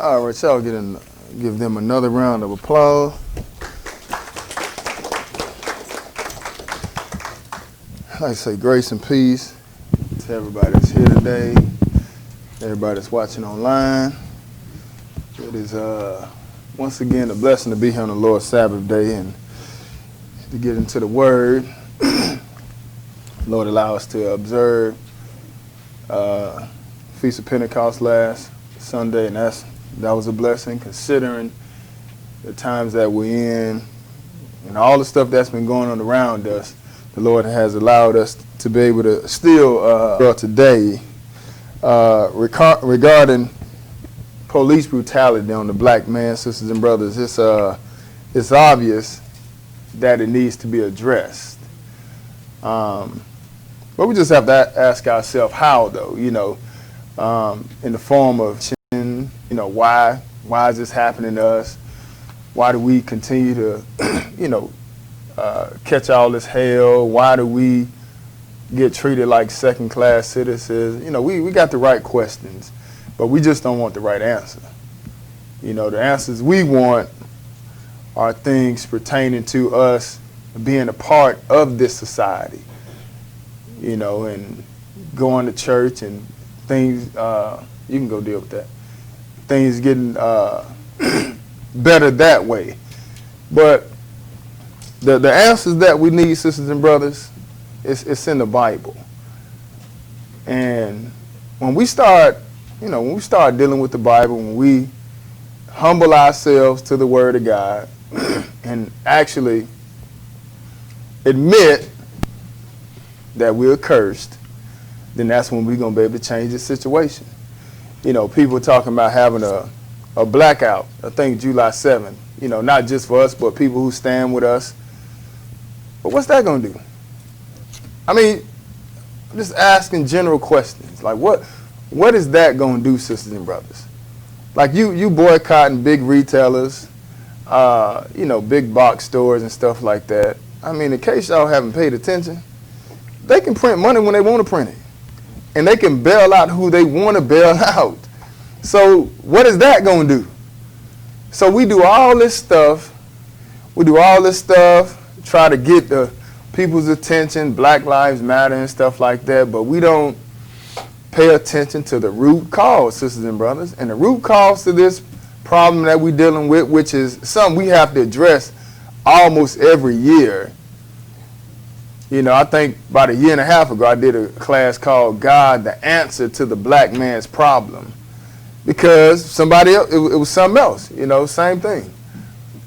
All right, y'all give them another round of applause. I'd like to say grace and peace to everybody that's here today, everybody that's watching online. It is once again a blessing to be here on the Lord's Sabbath day and to get into the Word. Lord, allow us to observe Feast of Pentecost last Sunday, and that was a blessing considering the times that we're in and all the stuff that's been going on around us. The Lord has allowed us to be able to still today regarding police brutality on the black man, sisters and brothers. It's obvious that it needs to be addressed. But we just have to ask ourselves how, though, in the form of, why is this happening to us? Why do we continue to, catch all this hell? Why do we get treated like second-class citizens? We got the right questions, but we just don't want the right answer. The answers we want are things pertaining to us being a part of this society, and going to church and things. You can go deal with that. Things getting better that way. But the answers that we need, sisters and brothers, it's in the Bible. And when we start dealing with the Bible, when we humble ourselves to the Word of God and actually admit that we're cursed, then that's when we're going to be able to change the situation. People talking about having a blackout, I think July 7th, not just for us, but people who stand with us. But what's that going to do? I mean, I'm just asking general questions. Like, what is that going to do, sisters and brothers? Like, you boycotting big retailers, big box stores and stuff like that. I mean, in case y'all haven't paid attention, they can print money when they want to print it. And they can bail out who they want to bail out. So what is that going to do? So we do all this stuff. Try to get the people's attention, Black Lives Matter and stuff like that, but we don't pay attention to the root cause, sisters and brothers. And the root cause to this problem that we're dealing with, which is something we have to address almost every year. I think about a year and a half ago, I did a class called God, the Answer to the Black Man's Problem. Because somebody else, it was something else, same thing.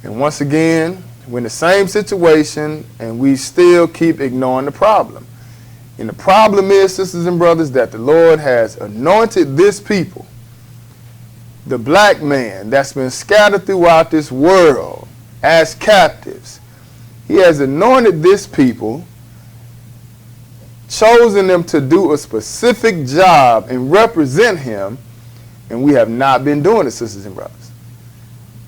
And once again, we're in the same situation and we still keep ignoring the problem. And the problem is, sisters and brothers, that the Lord has anointed this people, the black man that's been scattered throughout this world as captives. He has anointed this people, chosen them to do a specific job and represent him, and we have not been doing it, sisters and brothers.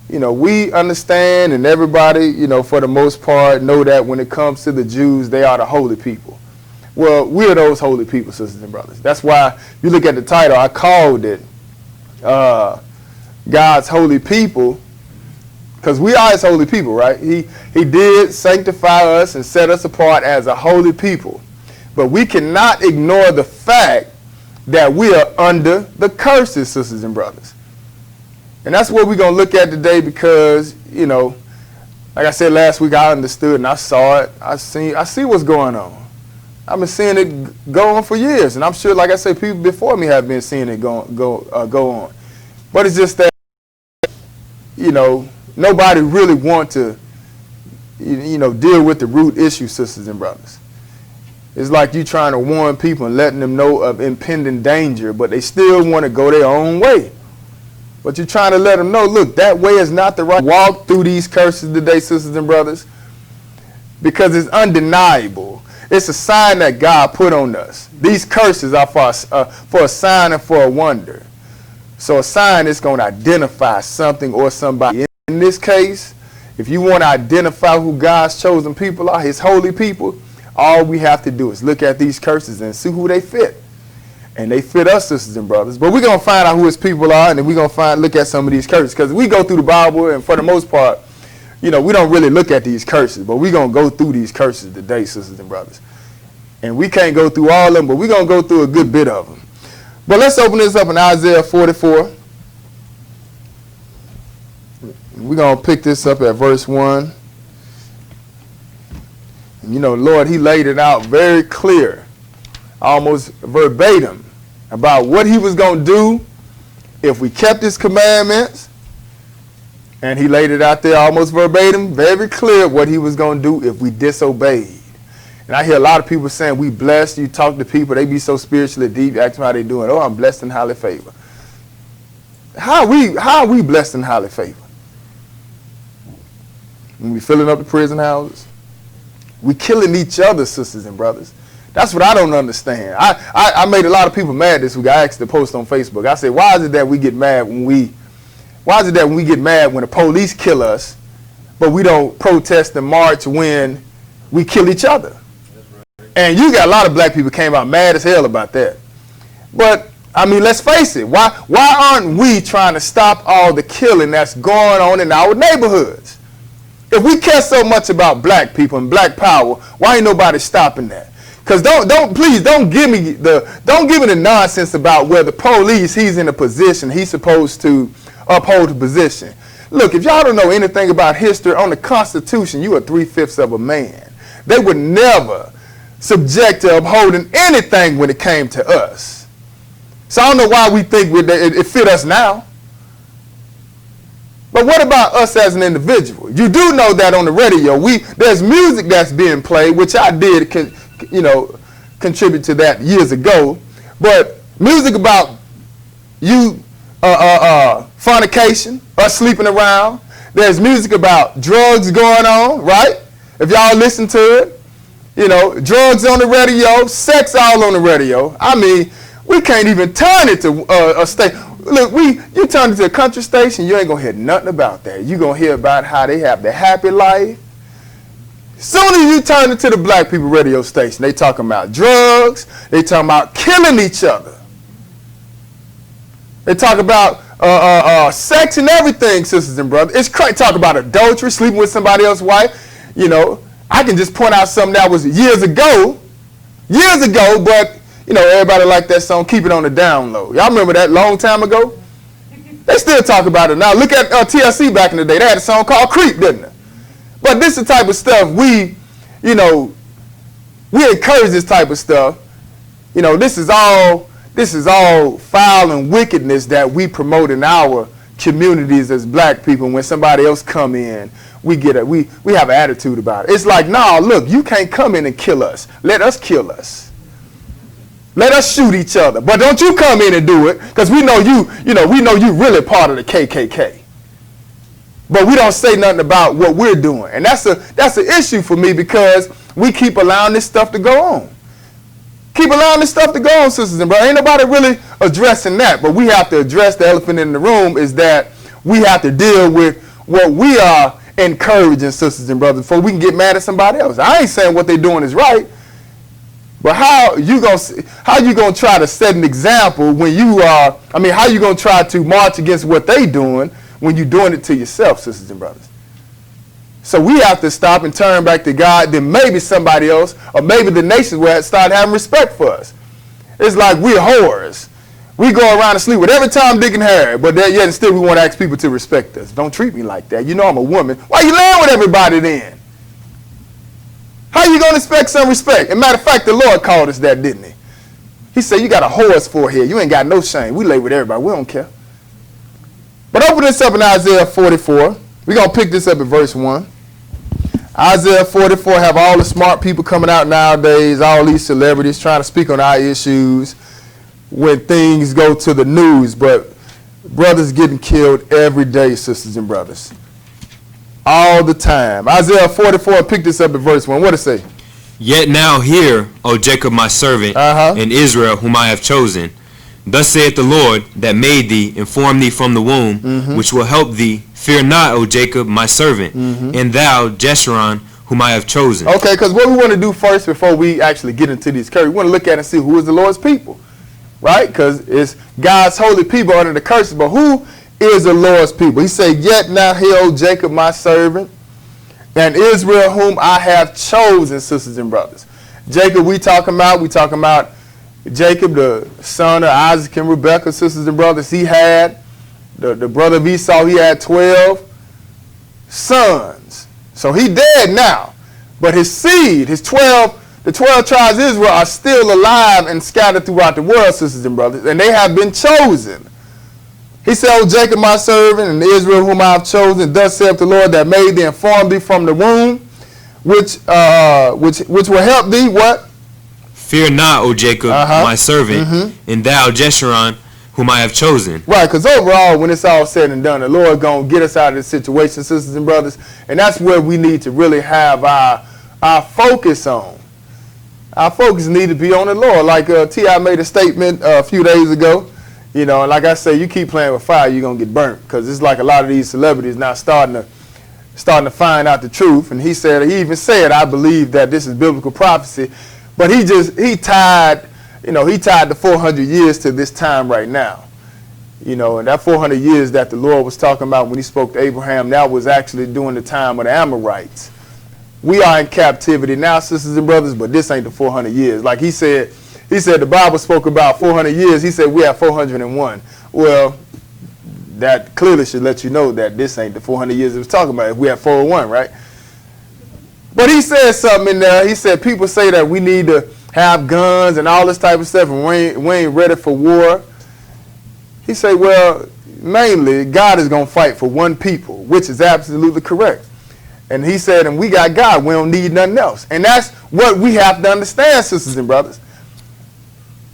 We understand, and everybody, for the most part, know that when it comes to the Jews, they are the holy people. Well, we're those holy people, sisters and brothers. That's why, if you look at the title, I called it God's holy people, because we are his holy people, right? He did sanctify us and set us apart as a holy people. But we cannot ignore the fact that we are under the curses, sisters and brothers. And that's what we're going to look at today because, like I said last week, I understood and I saw it. I see what's going on. I've been seeing it go on for years. And I'm sure, like I said, people before me have been seeing it go on. But it's just that, nobody really want to, deal with the root issue, sisters and brothers. It's like you trying to warn people and letting them know of impending danger, but they still want to go their own way. But you're trying to let them know, look, that way is not the right. Walk through these curses today, sisters and brothers, because it's undeniable. It's a sign that God put on us. These curses are for a sign and for a wonder. So a sign is going to identify something or somebody. In this case, if you want to identify who God's chosen people are, his holy people, all we have to do is look at these curses and see who they fit. And they fit us, sisters and brothers. But we're going to find out who his people are, and then we're going to look at some of these curses. Because we go through the Bible, and for the most part, we don't really look at these curses. But we're going to go through these curses today, sisters and brothers. And we can't go through all of them, but we're going to go through a good bit of them. But let's open this up in Isaiah 44. We're going to pick this up at verse 1. And Lord, he laid it out very clear, almost verbatim, about what he was going to do if we kept his commandments. And he laid it out there almost verbatim, very clear what he was going to do if we disobeyed. And I hear a lot of people saying, we blessed. You talk to people, they be so spiritually deep. You ask them how they doing. Oh, I'm blessed and highly favored. How are we blessed and highly favored? When we filling up the prison houses, we killing each other, sisters and brothers. That's what I don't understand. I made a lot of people mad this week. I asked to post on Facebook. I said, why is it that we get mad when the police kill us, but we don't protest and march when we kill each other? And you got a lot of black people came out mad as hell about that. But let's face it. Why aren't we trying to stop all the killing that's going on in our neighborhoods? If we care so much about black people and black power, why ain't nobody stopping that? Because please don't give me the nonsense about where the police, he's in a position, he's supposed to uphold the position. Look, if y'all don't know anything about history, on the Constitution, you are 3/5 of a man. They would never subject to upholding anything when it came to us. So I don't know why we think it fit us now. But what about us as an individual? You do know that on the radio, there's music that's being played, which I did, contribute to that years ago. But music about you, fornication, us sleeping around. There's music about drugs going on, right? If y'all listen to it, drugs on the radio, sex all on the radio. We can't even turn it to a state. Look, you turn it to a country station, you ain't gonna hear nothing about that. You gonna hear about how they have their happy life. Soon as you turn it to the black people radio station, they talking about drugs. They talking about killing each other. They talk about sex and everything, sisters and brothers. It's crazy. Talk about adultery, sleeping with somebody else's wife. I can just point out something that was years ago, but everybody liked that song, Keep It on the Down Low. Y'all remember that long time ago? They still talk about it now. Look at TLC back in the day. They had a song called Creep, didn't they? But this is the type of stuff we encourage this type of stuff. This is all foul and wickedness that we promote in our communities as black people. When somebody else come in, we have an attitude about it. It's like, nah, look, you can't come in and kill us. Let us kill us. Let us shoot each other. But don't you come in and do it, because we know you really part of the KKK. But we don't say nothing about what we're doing. And that's an issue for me, because we keep allowing this stuff to go on. Keep allowing this stuff to go on, sisters and brothers. Ain't nobody really addressing that. But we have to address the elephant in the room, is that we have to deal with what we are encouraging, sisters and brothers, before we can get mad at somebody else. I ain't saying what they're doing is right. But how you gonna try to set an example when how you gonna try to march against what they doing when you're doing it to yourself, sisters and brothers? So we have to stop and turn back to God. Then maybe somebody else, or maybe the nations will start having respect for us. It's like we're whores. We go around and sleep with every Tom, Dick, and Harry, but yet still we want to ask people to respect us. Don't treat me like that. I'm a woman. Why you laying with everybody then? How you going to expect some respect? As a matter of fact, the Lord called us that, didn't he? He said, you got a whore's forehead. You ain't got no shame. We lay with everybody. We don't care. But open this up in Isaiah 44. We're going to pick this up at verse 1. Isaiah 44 have all the smart people coming out nowadays, all these celebrities trying to speak on our issues when things go to the news. But brothers getting killed every day, sisters and brothers. All the time. Isaiah 44, pick this up at verse 1. What does it say? Yet now hear, O Jacob my servant, and Israel whom I have chosen. Thus saith the Lord that made thee, and formed thee from the womb, which will help thee. Fear not, O Jacob my servant, and thou, Jeshurun, whom I have chosen. Okay, because what we want to do first, before we actually get into these curses, we want to look at and see who is the Lord's people. right? Because it's God's holy people under the curses. But who is the Lord's people? He said, yet now hear, O Jacob, my servant, and Israel, whom I have chosen, sisters and brothers. Jacob, we talking about Jacob, the son of Isaac and Rebekah, sisters and brothers. He had, the brother of Esau, he had 12 sons. So he dead now. But his seed, the 12 tribes of Israel are still alive and scattered throughout the world, sisters and brothers, and they have been chosen. He said, O Jacob, my servant, and Israel, whom I have chosen, thus saith the Lord that made thee and formed thee from the womb, which will help thee, what? Fear not, O Jacob, my servant, and thou, Jeshurun, whom I have chosen. Right, because overall, when it's all said and done, the Lord going to get us out of this situation, sisters and brothers, and that's where we need to really have our focus on. Our focus need to be on the Lord. Like T.I. made a statement a few days ago, you know, and like I say, you keep playing with fire, you're going to get burnt, because it's like a lot of these celebrities now starting to find out the truth. And he even said, I believe that this is biblical prophecy, but he tied the 400 years to this time right now. You know, and that 400 years that the Lord was talking about when he spoke to Abraham, that was actually during the time of the Amorites. We are in captivity now, sisters and brothers, but this ain't the 400 years. Like he said the Bible spoke about 400 years. He said we have 401. Well, that clearly should let you know that this ain't the 400 years it was talking about. If we have 401, right? But he said something in there. He said people say that we need to have guns and all this type of stuff, and we ain't ready for war. He said, well, mainly God is going to fight for one people, which is absolutely correct. And he said, and we got God. We don't need nothing else. And that's what we have to understand, sisters and brothers.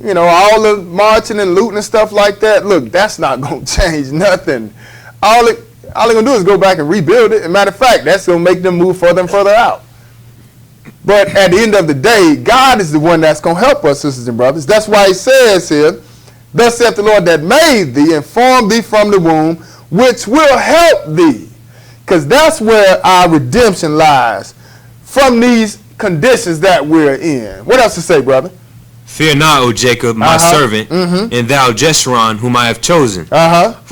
You know, all the marching and looting and stuff like that, look, that's not going to change nothing. All they're going to do is go back and rebuild it. As a matter of fact, that's going to make them move further and further out. But at the end of the day, God is the one that's going to help us, sisters and brothers. That's why he says here, thus saith the Lord that made thee and formed thee from the womb, which will help thee. Because that's where our redemption lies, from these conditions that we're in. What else to say, brother? Fear not, O Jacob, my servant, and thou, Jeshurun, whom I have chosen. For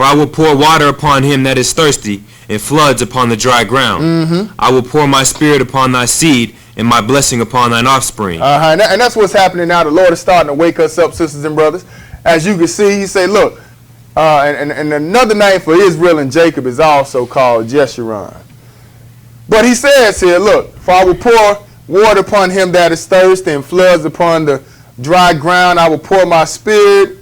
I will pour water upon him that is thirsty, and floods upon the dry ground. I will pour my spirit upon thy seed, and my blessing upon thine offspring. And that's what's happening now. The Lord is starting to wake us up, sisters and brothers. As you can see, he say, look, and another name for Israel and Jacob is also called Jeshurun. But he says here, look, for I will pour water upon him that is thirsty, and floods upon the dry ground. I will pour my spirit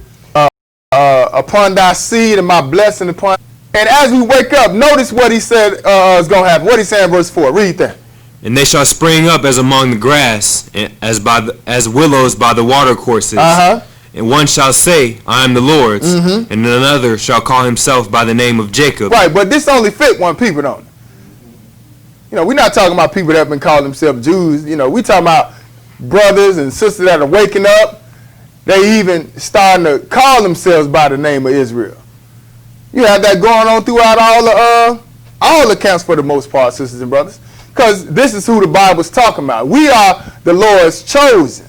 upon thy seed, and my blessing upon. And as we wake up, notice what he said is going to happen. What he said in verse 4. Read that. And they shall spring up as among the grass, as willows by the watercourses. And one shall say, I am the Lord's, and another shall call himself by the name of Jacob. Right, but this only fit one people, don't it? You know, we're not talking about people that have been calling themselves Jews. You know, we're talking about brothers and sisters that are waking up. They even starting to call themselves by the name of Israel. You have that going on throughout all accounts for the most part, sisters and brothers. Because this is who the Bible's talking about. We are the Lord's chosen.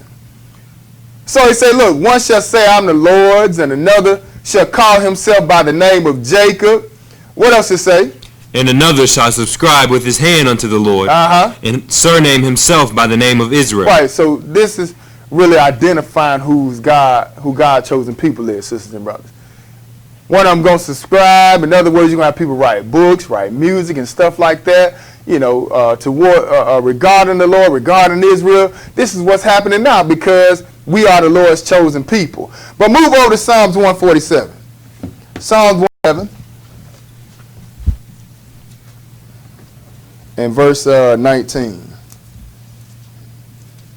So he said, look, one shall say, I'm the Lord's, and another shall call himself by the name of Jacob. What else it say? And another shall subscribe with his hand unto the Lord, and surname himself by the name of Israel. Right, so this is really identifying who God chosen people is, sisters and brothers. One of them going to subscribe. In other words, you're going to have people write books, write music and stuff like that, you know, regarding the Lord, regarding Israel. This is what's happening now because we are the Lord's chosen people. But move over to Psalms 147. Psalms 147. And verse 19.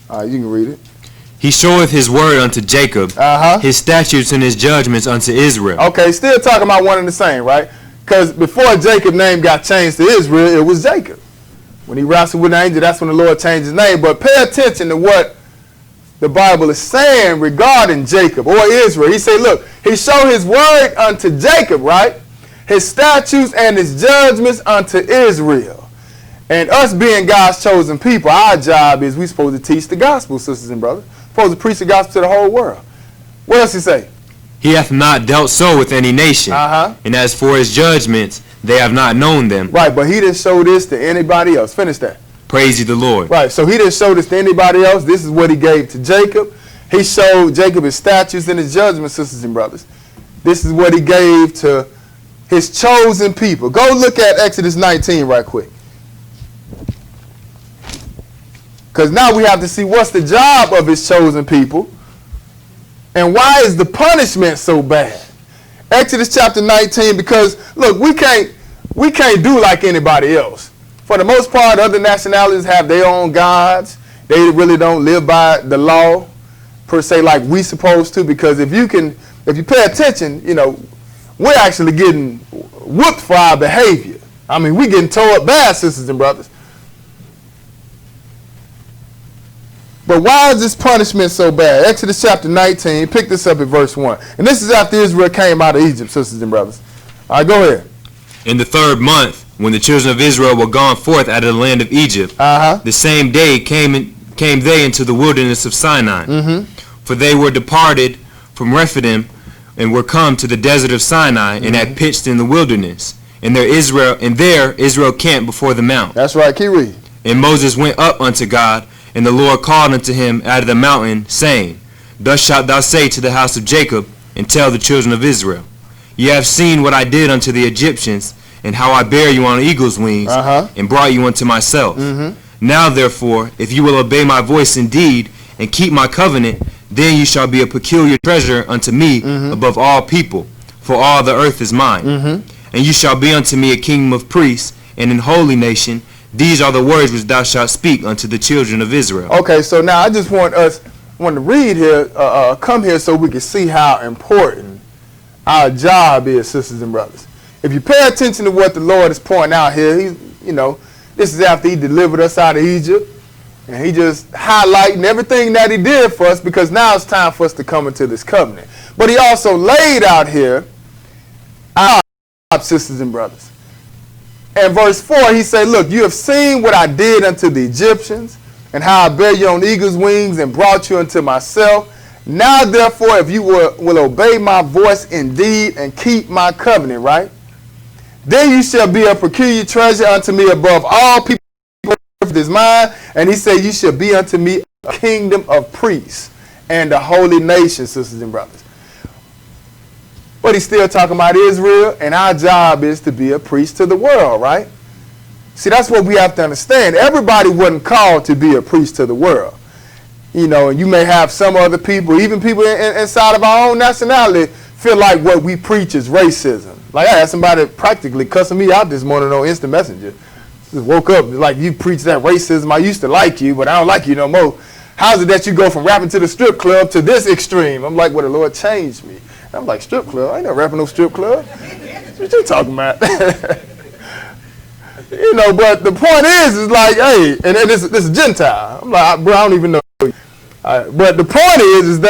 You can read it. He showeth his word unto Jacob, his statutes and his judgments unto Israel. Okay, still talking about one and the same, right? Because before Jacob's name got changed to Israel, it was Jacob. When he wrestled with an angel, that's when the Lord changed his name. But pay attention to what the Bible is saying regarding Jacob or Israel. He said, look, he showed his word unto Jacob, right? His statutes and his judgments unto Israel. And us being God's chosen people, our job is we're supposed to teach the gospel, sisters and brothers. Supposed to preach the gospel to the whole world. What else he say? He hath not dealt so with any nation. And as for his judgments, they have not known them. Right, but he didn't show this to anybody else. Finish that. Praise ye the Lord. Right, so he didn't show this to anybody else. This is what he gave to Jacob. He showed Jacob his statutes and his judgments, sisters and brothers. This is what he gave to his chosen people. Go look at Exodus 19 right quick. Because now we have to see what's the job of his chosen people and why is the punishment so bad. Exodus chapter 19, because look, we can't do like anybody else. For the most part, other nationalities have their own gods. They really don't live by the law per se like we supposed to, because if you pay attention, you know, we're actually getting whooped for our behavior. I mean, we getting tore up bad, sisters and brothers. But why is this punishment so bad? Exodus chapter 19, pick this up at verse 1. And this is after Israel came out of Egypt, sisters and brothers. All right, go ahead. In the 3rd month, when the children of Israel were gone forth out of the land of Egypt, the same day came they into the wilderness of Sinai. For they were departed from Rephidim and were come to the desert of Sinai and had pitched in the wilderness. And there Israel camped before the mount. That's right, keep reading. And Moses went up unto God, and the Lord called unto him out of the mountain, saying, Thus shalt thou say to the house of Jacob, and tell the children of Israel, Ye have seen what I did unto the Egyptians, and how I bare you on eagle's wings, and brought you unto myself. Now therefore, if you will obey my voice indeed, and keep my covenant, then you shall be a peculiar treasure unto me above all people, for all the earth is mine. And you shall be unto me a kingdom of priests, and an holy nation. These are the words which thou shalt speak unto the children of Israel. Okay, so now I just want to read here, come here so we can see how important our job is, sisters and brothers. If you pay attention to what the Lord is pointing out here, this is after he delivered us out of Egypt, and he just highlighting everything that he did for us, because now it's time for us to come into this covenant. But he also laid out here our job, sisters and brothers. And verse 4, he said, look, you have seen what I did unto the Egyptians, and how I bare you on eagle's wings and brought you unto myself. Now, therefore, if you will obey my voice indeed and keep my covenant, right? Then you shall be a peculiar treasure unto me above all people. Is mine. And he said, you shall be unto me a kingdom of priests and a holy nation, sisters and brothers. But he's still talking about Israel, and our job is to be a priest to the world, right? See, that's what we have to understand. Everybody wasn't called to be a priest to the world. And you may have some other people, even people inside of our own nationality, feel like what we preach is racism. Like, I had somebody practically cussing me out this morning on Instant Messenger. Just woke up, like, you preach that racism. I used to like you, but I don't like you no more. How's it that you go from rapping to the strip club to this extreme? I'm like, well, the Lord changed me. I'm like, strip club? I ain't never rapping no strip club. What you talking about? But the point is like, hey, and this is Gentile. I'm like, bro, I don't even know. But the point is that